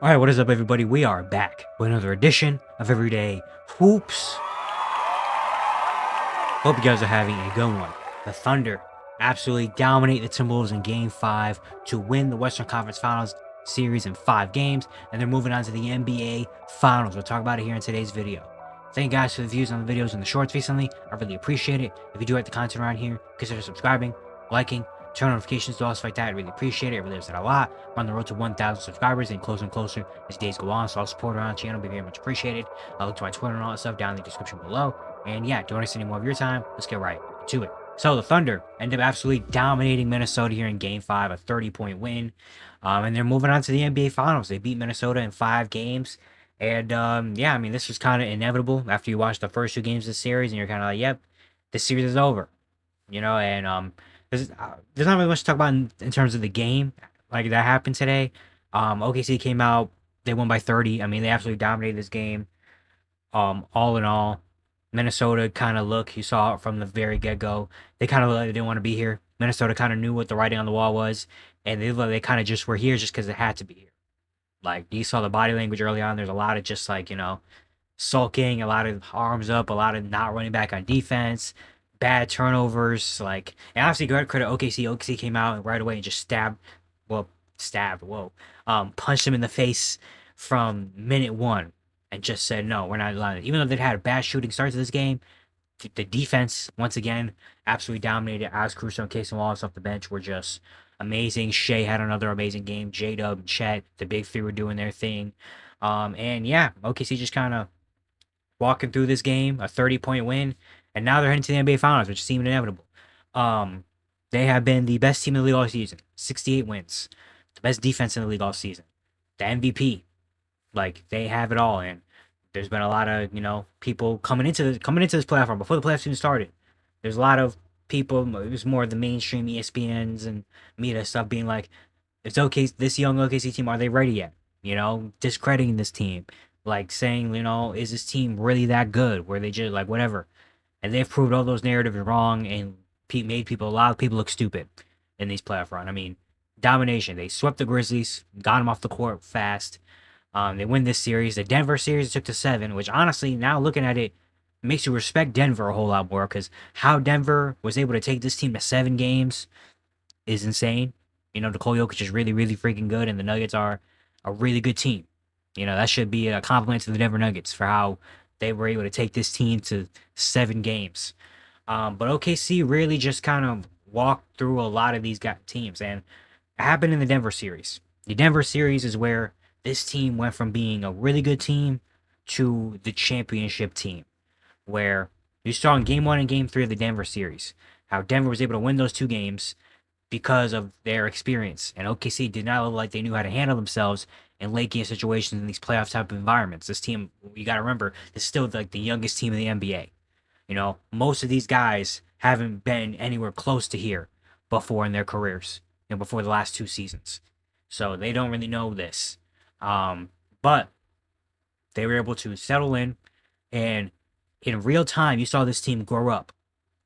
Alright, what is up, everybody? We are back with another edition of Everyday Hoops. Hope you guys are having a good one. The Thunder absolutely dominate the Timberwolves in Game 5 to win the Western Conference Finals series in 5 games, and they're moving on to the NBA Finals. We'll talk about it here in today's video. Thank you guys for the views on the videos and the shorts recently. I really appreciate it. If you do like the content around here, consider subscribing, liking, turn notifications to all stuff like that. I really appreciate it. It really does that a lot. We're on the road to 1,000 subscribers and closer as days go on. So all support around the channel will be very much appreciated. I'll look to my Twitter and all that stuff down in the description below. And yeah, don't waste any more of your time. Let's get right to it. So the Thunder end up absolutely dominating Minnesota here in Game 5, a 30-point win. And they're moving on to the NBA Finals. They beat Minnesota in 5 games. And yeah, I mean, this was kind of inevitable after you watch the first 2 games of the series and you're kind of like, yep, this series is over. And there's not really much to talk about in terms of the game like that happened today. OKC came out, they won by 30. I mean, they absolutely dominated this game. All in all, Minnesota kind of you saw it from the very get-go. They kind of like they didn't want to be here. Minnesota kind of knew what the writing on the wall was, and they kind of just were here just because it had to be here. Like, you saw the body language early on. There's a lot of just sulking, a lot of arms up, a lot of not running back on defense, bad turnovers. And obviously, good credit OKC. OKC came out right away and just punched him in the face from minute 1 and just said, no, we're not allowing it. Even though they'd had a bad shooting start to this game, the defense, once again, absolutely dominated. Alex Caruso and Casey Wallace off the bench were just amazing. Shea had another amazing game. J-Dub and Chet, the big three, were doing their thing. And yeah, OKC just kind of walking through this game, a 30-point win, and now they're heading to the NBA Finals, which seemed inevitable. They have been the best team in the league all season, 68 wins, the best defense in the league all season, the MVP. They have it all, and there's been a lot of people coming into this playoff run before the playoffs even started. There's a lot of people. It was more of the mainstream ESPNs and media stuff being like, "It's okay. This young OKC team, are they ready yet?" Discrediting this team, saying, is this team really that good? Where they just whatever, and they've proved all those narratives wrong and made a lot of people look stupid in these playoff run. I mean, domination. They swept the Grizzlies, got them off the court fast. They win this series. The Denver series took to 7, which honestly, now looking at it, makes you respect Denver a whole lot more, because how Denver was able to take this team to 7 games is insane. Nikola Jokic is really, really freaking good, and the Nuggets are a really good team. That should be a compliment to the Denver Nuggets for how they were able to take this team to 7 games. But OKC really just kind of walked through a lot of these teams, and it happened in the Denver series. The Denver series is where this team went from being a really good team to the championship team, where you saw in Game 1 and Game 3 of the Denver series how Denver was able to win those 2 games because of their experience, and OKC did not look like they knew how to handle themselves in late game situations in these playoff type of environments. This team, you got to remember, is still the youngest team in the NBA. Most of these guys haven't been anywhere close to here before in their careers, before the last 2 seasons, so they don't really know this. But they were able to settle in, and in real time, you saw this team grow up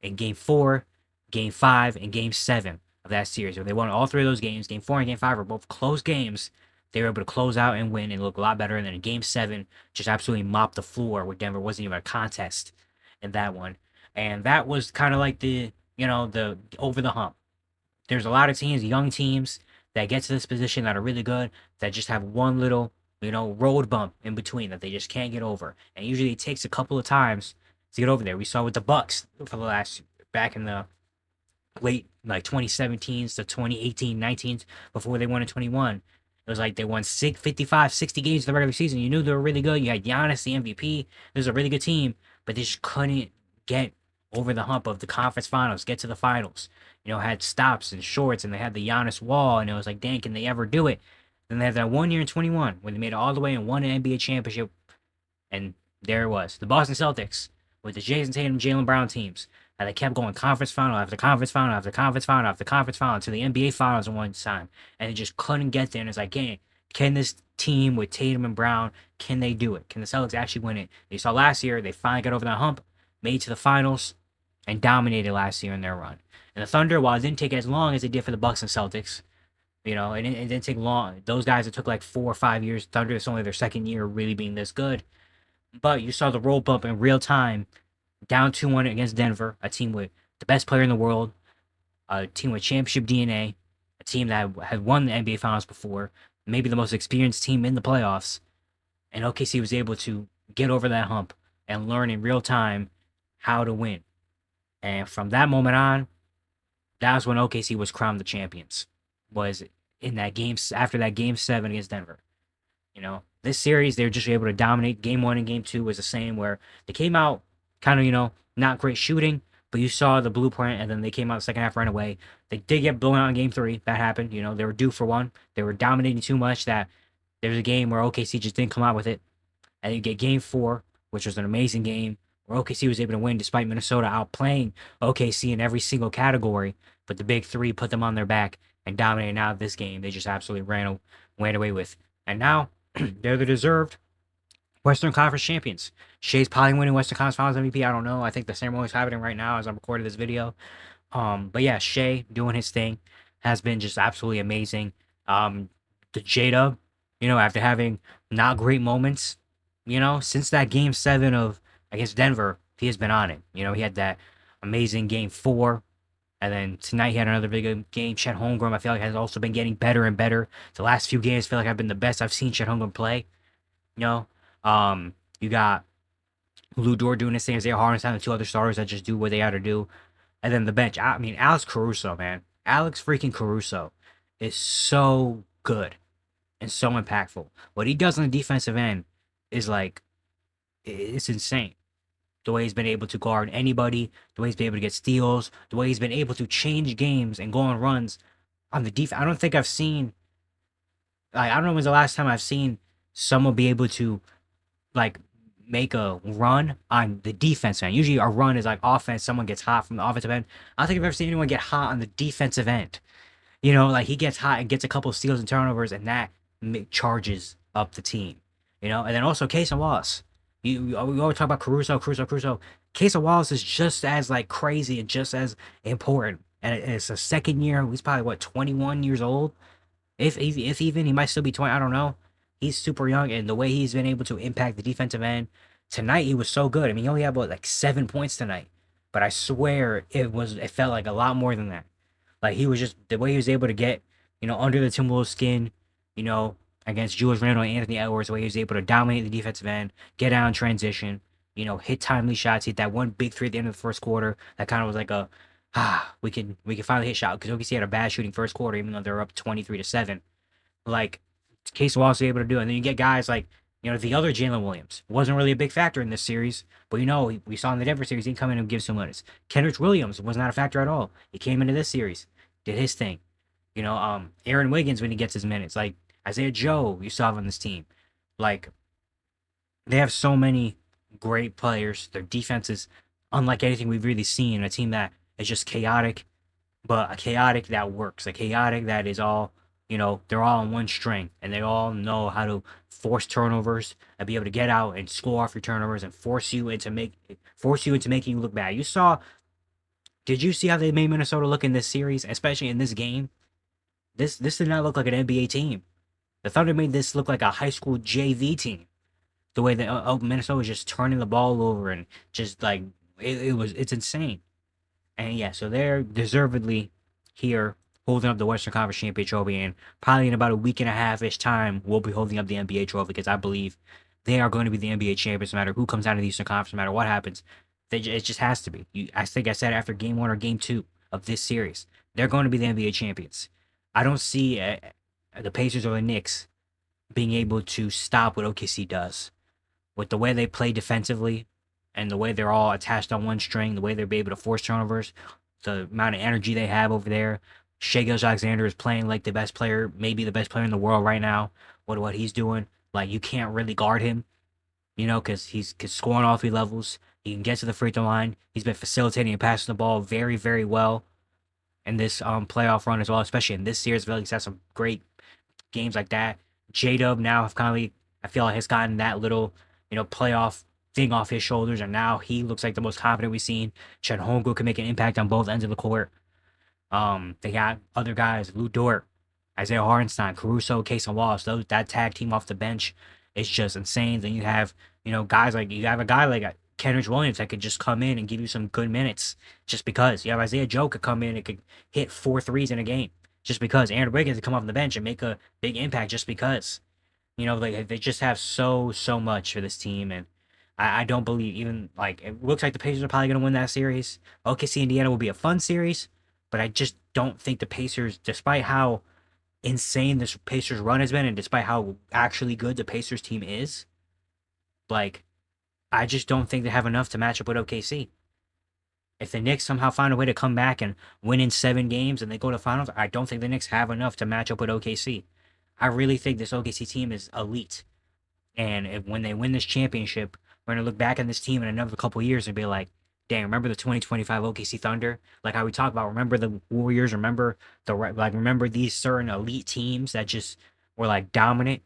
in Game 4, Game 5, and Game 7 of that series, where they won all 3 of those games. Game 4 and Game 5 were both close games. They were able to close out and win and look a lot better. And then in Game 7, just absolutely mopped the floor, where Denver wasn't even a contest in that one. And that was kind of like the over the hump. There's a lot of teams, young teams, that get to this position that are really good, that just have one little, road bump in between that they just can't get over. And usually it takes a couple of times to get over there. We saw with the Bucks for the back in the late 2017s to 2018, 19s, before they won in 21. It was like they won 55, 60 games in the regular season. You knew they were really good. You had Giannis, the MVP. It was a really good team, but they just couldn't get over the hump of the conference finals, get to the finals. Had stops and shorts, and they had the Giannis wall, and it was like, dang, can they ever do it? Then they had that 1 year in 21 when they made it all the way and won an NBA championship, and there it was. The Boston Celtics with the Jason Tatum, Jaylen Brown teams, and they kept going conference final after conference final after conference final after conference final to the NBA Finals in one time, and they just couldn't get there. And it's like, can this team with Tatum and Brown, can they do it? Can the Celtics actually win it? You saw last year, they finally got over that hump, made it to the finals, and dominated last year in their run. And the Thunder, while it didn't take as long as it did for the Bucks and Celtics, And it didn't take long. Those guys, it took like 4 or 5 years. Thunder, it's only their second year really being this good. But you saw the roll bump in real time, down 2-1 against Denver, a team with the best player in the world, a team with championship DNA, a team that had won the NBA Finals before, maybe the most experienced team in the playoffs. And OKC was able to get over that hump and learn in real time how to win. And from that moment on, that was when OKC was crowned the champions. Was in that game after that game 7 against Denver. This series they were just able to dominate. Game 1 and game 2 was the same, where they came out kind of not great shooting, but you saw the blueprint, and then they came out the second half right away. They did get blown out in game 3. That happened. They were due for one. They were dominating too much that there was a game where OKC just didn't come out with it. And you get game 4, which was an amazing game, where OKC was able to win despite Minnesota outplaying OKC in every single category. But the big three put them on their back and dominated out this game. They just absolutely ran away with. And now they're the deserved Western Conference champions. Shea's probably winning Western Conference Finals MVP. I don't know. I think the ceremony is happening right now as I'm recording this video. But yeah, Shea doing his thing has been just absolutely amazing. The J-Dub, after having not great moments, since that game 7 of against Denver, he has been on it. He had that amazing game 4. And then tonight he had another big game. Chet Holmgren, I feel like, has also been getting better and better. The last few games feel like have been the best I've seen Chet Holmgren play. You got Lou Dort doing his thing, Isaiah Hartenstein, the 2 other starters that just do what they ought to do. And then the bench. I mean, Alex Caruso, man. Alex freaking Caruso is so good and so impactful. What he does on the defensive end is it's insane. The way he's been able to guard anybody, the way he's been able to get steals, the way he's been able to change games and go on runs on the defense. I don't think I've seen, I don't know when's the last time I've seen someone be able to, make a run on the defense end. Usually a run is like offense, someone gets hot from the offensive end. I don't think I've ever seen anyone get hot on the defensive end. He gets hot and gets a couple of steals and turnovers, and that charges up the team. And then also Cason Wallace. We always talk about Caruso. Cason Wallace is just as crazy and just as important. And it's a second year. He's probably 21 years old. If even he might still be 20. I don't know. He's super young, and the way he's been able to impact the defensive end tonight, he was so good. I mean, he only had 7 points tonight, but I swear it felt like a lot more than that. He was just the way he was able to get under the Timberwolves skin, against Julius Randle and Anthony Edwards, the way he was able to dominate the defensive end, get out in transition, hit timely shots, hit that one big 3 at the end of the first quarter. That kind of was we can finally hit shot, because OKC had a bad shooting first quarter, even though they were up 23-7. Case Wallace was able to do it. And then you get guys the other Jalen Williams. Wasn't really a big factor in this series, but we saw in the Denver series, he come in and give some minutes. Kenrich Williams was not a factor at all. He came into this series, did his thing. Aaron Wiggins, when he gets his minutes, Isaiah Joe, you saw on this team. They have so many great players. Their defense is unlike anything we've really seen. A team that is just chaotic, but a chaotic that works. A chaotic that is all, they're all on one string, and they all know how to force turnovers and be able to get out and score off your turnovers and force you into making you look bad. Did you see how they made Minnesota look in this series, especially in this game? This did not look like an NBA team. The Thunder made this look like a high school JV team. The way that Minnesota was just turning the ball over and just it's insane. And yeah, so they're deservedly here holding up the Western Conference Championship trophy, and probably in about a week and a half-ish time, we'll be holding up the NBA trophy, because I believe they are going to be the NBA champions no matter who comes out of the Eastern Conference, no matter what happens. It just has to be. I think I said after game 1 or game 2 of this series, they're going to be the NBA champions. I don't see the Pacers or the Knicks being able to stop what OKC does. With the way they play defensively and the way they're all attached on one string, the way they're able to force turnovers, the amount of energy they have over there. Shai Gilgeous-Alexander is playing like the best player, maybe the best player in the world right now. What he's doing, you can't really guard him, because he's scoring all 3 levels. He can get to the free throw line. He's been facilitating and passing the ball very, very well in this playoff run as well, especially in this series. He's had some great games like that. J-Dub now I feel like has gotten that little, playoff thing off his shoulders, and now he looks like the most confident we've seen. Chet Holmgren can make an impact on both ends of the court. They got other guys, Lou Dort, Isaiah Hartenstein, Caruso, Case and Wallace, that tag team off the bench is just insane. Then you have, guys like you have a guy like Kenrich Williams that could just come in and give you some good minutes just because. You have Isaiah Joe could come in and could hit 4 threes in a game just because. Aaron Wiggins could come off the bench and make a big impact just because. Like they just have so much for this team, and I don't believe even like it looks like the Pacers are probably gonna win that series. OKC Indiana will be a fun series, but I just don't think the Pacers, despite how insane this Pacers run has been, and despite how actually good the Pacers team is, like I just don't think they have enough to match up with OKC. If the Knicks somehow find a way to come back and win in 7 games and they go to finals, I don't think the Knicks have enough to match up with OKC. I really think this OKC team is elite. And when they win this championship, we're going to look back on this team in another couple years and be like, dang, remember the 2025 OKC Thunder? Like how we talk about, remember the Warriors, remember remember these certain elite teams that just were like dominant?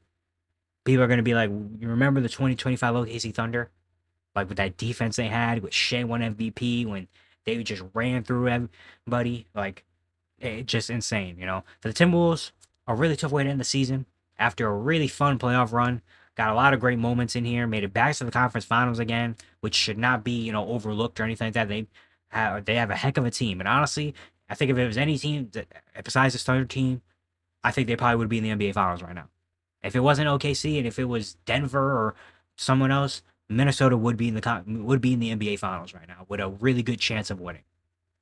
People are going to be like, you remember the 2025 OKC Thunder? Like with that defense they had, with Shea won MVP, when they just ran through everybody. Like, it's just insane, For the Timberwolves, a really tough way to end the season after a really fun playoff run. Got a lot of great moments in here. Made it back to the conference finals again, which should not be, overlooked or anything like that. They have a heck of a team. And honestly, I think if it was any team besides the Thunder team, I think they probably would be in the NBA finals right now. If it wasn't OKC and if it was Denver or someone else, Minnesota would be in the NBA finals right now with a really good chance of winning.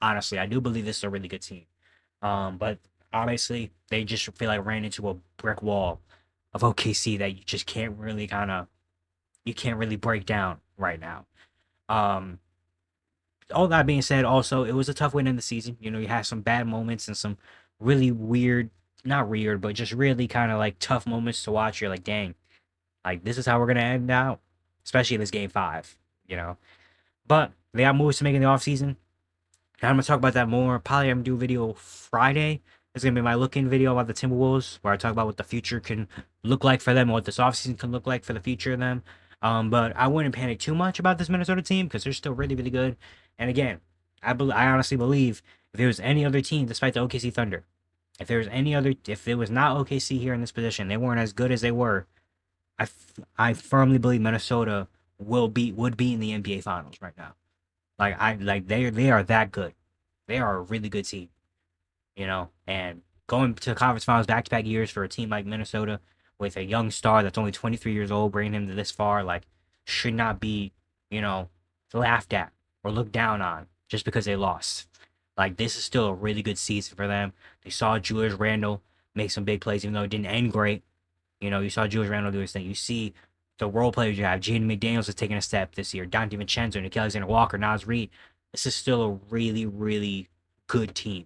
Honestly, I do believe this is a really good team. But obviously, they just feel like ran into a brick wall of OKC that you just can't really break down right now. All that being said, also it was a tough win in the season. You had some bad moments and some really weird, not weird, but just really kind of like tough moments to watch. You're like, dang, like this is how we're gonna end out, especially this game 5. But they got moves to make in the offseason. I'm gonna talk about that more. Probably I'm gonna do a video Friday. It's gonna be my look-in video about the Timberwolves, where I talk about what the future can look like for them, and what this offseason can look like for the future of them. But I wouldn't panic too much about this Minnesota team because they're still really, really good. And again, I honestly believe if there was any other team, despite the OKC Thunder, if there was not OKC here in this position, they weren't as good as they were. I firmly believe Minnesota would be in the NBA Finals right now. They are that good. They are a really good team. And going to the conference finals back-to-back years for a team like Minnesota with a young star that's only 23 years old, bringing him to this far, should not be, laughed at or looked down on just because they lost. This is still a really good season for them. They saw Julius Randle make some big plays, even though it didn't end great. You saw Julius Randle do his thing. You see the role players you have. Jaden McDaniels is taking a step this year. Dante Vincenzo, Nickeil Alexander-Walker, Naz Reid. This is still a really, really good team.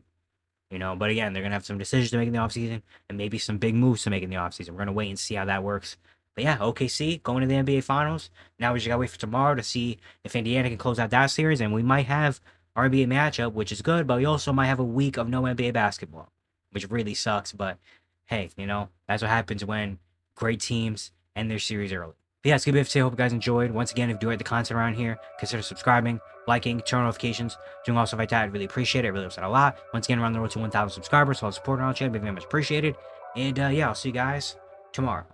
But again, they're going to have some decisions to make in the offseason and maybe some big moves to make in the offseason. We're going to wait and see how that works. But yeah, OKC going to the NBA Finals. Now we just got to wait for tomorrow to see if Indiana can close out that series. And we might have our NBA matchup, which is good, but we also might have a week of no NBA basketball, which really sucks. But hey, that's what happens when great teams end their series early. But yeah, it's good to be today. I hope you guys enjoyed. Once again, if you like the content around here, consider subscribing, liking, turn on notifications, doing all stuff like that. I'd really appreciate it. It really helps out a lot. Once again, around the road to 1,000 subscribers, so I'll support on our channel. Very much appreciated. And yeah, I'll see you guys tomorrow.